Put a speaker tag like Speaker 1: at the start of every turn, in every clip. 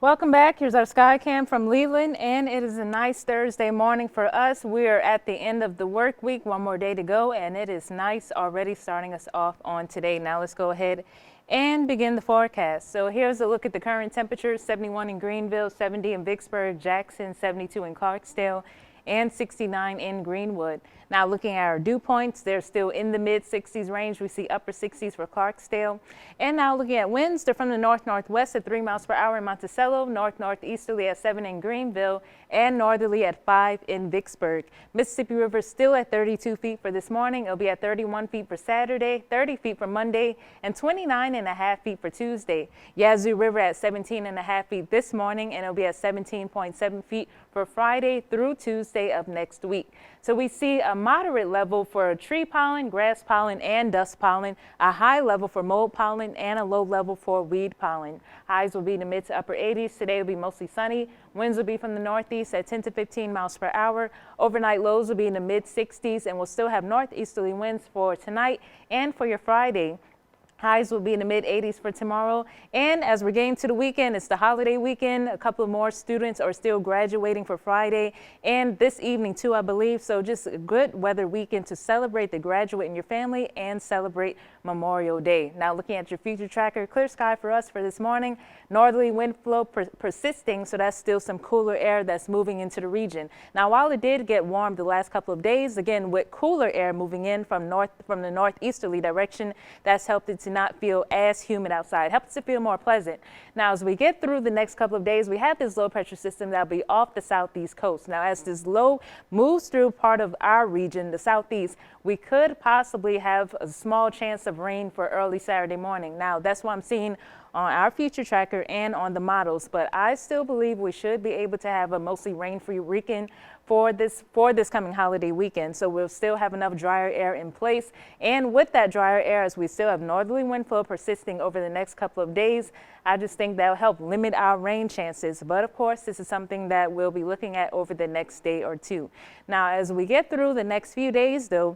Speaker 1: Welcome back. Here's our sky cam from Leland, and it is a nice Thursday morning for us. We are at the end of the work week, one more day to go, and it is nice already starting us off on today. Now let's go ahead and begin the forecast. So here's a look at the current temperatures: 71 in Greenville, 70 in Vicksburg, Jackson, 72 in Clarksdale, and 69 in Greenwood. Now looking at our dew points, they're still in the mid 60s range. We see upper 60s for Clarksdale. And now looking at winds, they're from the north-northwest at 3 miles per hour in Monticello, north-northeasterly at 7 in Greenville, and northerly at 5 in Vicksburg. Mississippi River still at 32 feet for this morning. It'll be at 31 feet for Saturday, 30 feet for Monday, and 29.5 feet for Tuesday. Yazoo River at 17.5 feet this morning, and it'll be at 17.7 feet for Friday through Tuesday of next week. So we see a moderate level for tree pollen, grass pollen, and dust pollen, a high level for mold pollen, and a low level for weed pollen. Highs will be in the mid to upper 80s. Today will be mostly sunny. Winds will be from the northeast at 10 to 15 miles per hour. Overnight lows will be in the mid 60s, and we'll still have northeasterly winds for tonight and for your Friday. Highs will be in the mid 80s for tomorrow. And as we're getting to the weekend, it's the holiday weekend. A couple of more students are still graduating for Friday and this evening too, I believe. So just a good weather weekend to celebrate the graduate and your family and celebrate Memorial Day. Now looking at your future tracker, clear sky for us for this morning. Northerly wind flow persisting, so that's still some cooler air that's moving into the region. Now while it did get warm the last couple of days, again with cooler air moving in from the northeasterly direction, that's helped it to not feel as humid outside, helps it feel more pleasant. Now as we get through the next couple of days, we have this low pressure system that'll be off the southeast coast. Now as this low moves through part of our region, the southeast, we could possibly have a small chance of rain for early Saturday morning. Now that's what I'm seeing on our future tracker and on the models, but I still believe we should be able to have a mostly rain-free weekend for this coming holiday weekend. So we'll still have enough drier air in place, and with that drier air, as we still have northerly wind flow persisting over the next couple of days, I just think that'll help limit our rain chances. But of course, this is something that we'll be looking at over the next day or two. Now as we get through the next few days though,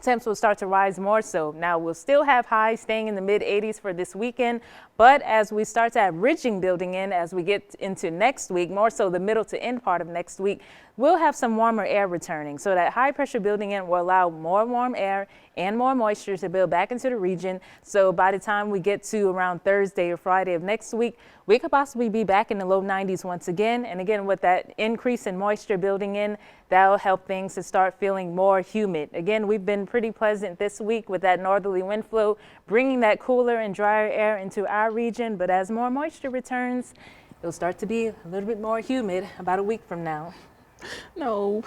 Speaker 1: temps will start to rise more so. Now we'll still have highs staying in the mid 80s for this weekend, but as we start to have ridging building in as we get into next week, more so the middle to end part of next week, we'll have some warmer air returning. So that high pressure building in will allow more warm air and more moisture to build back into the region. So by the time we get to around Thursday or Friday of next week, we could possibly be back in the low 90s once again. And again, with that increase in moisture building in, that'll help things to start feeling more humid. Again, we've been pretty pleasant this week with that northerly wind flow, bringing that cooler and drier air into our region. But as more moisture returns, it'll start to be a little bit more humid about a week from now.
Speaker 2: No.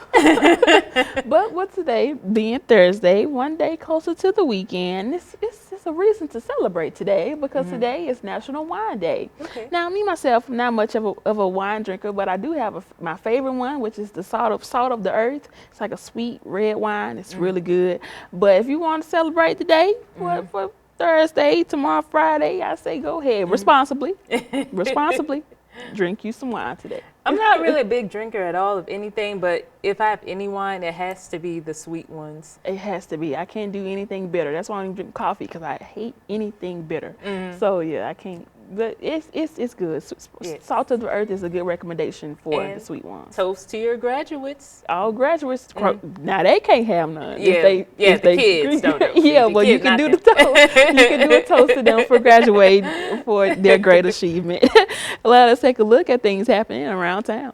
Speaker 2: But with today being Thursday, one day closer to the weekend, it's a reason to celebrate today because today is National Wine Day. Okay. Now, me myself, not much of a wine drinker, but I do have my favorite one, which is the salt of the earth. It's like a sweet red wine. It's really good. But if you want to celebrate today for Thursday, tomorrow, Friday, I say go ahead responsibly. Responsibly. Drink you some wine today.
Speaker 1: I'm not really a big drinker at all of anything, but if I have any wine, it has to be the sweet ones.
Speaker 2: It has to be. I can't do anything bitter. That's why I don't drink coffee, because I hate anything bitter. So yeah, I can't. But it's good. Yes. Salt of the earth is a good recommendation for the sweet ones.
Speaker 1: Toast to your graduates.
Speaker 2: All graduates. Now they can't have none.
Speaker 1: Yeah, if they kids don't know.
Speaker 2: Yeah, but you can do the toast. You can do a toast to them for graduating for their great achievement. Let us take a look at things happening around town.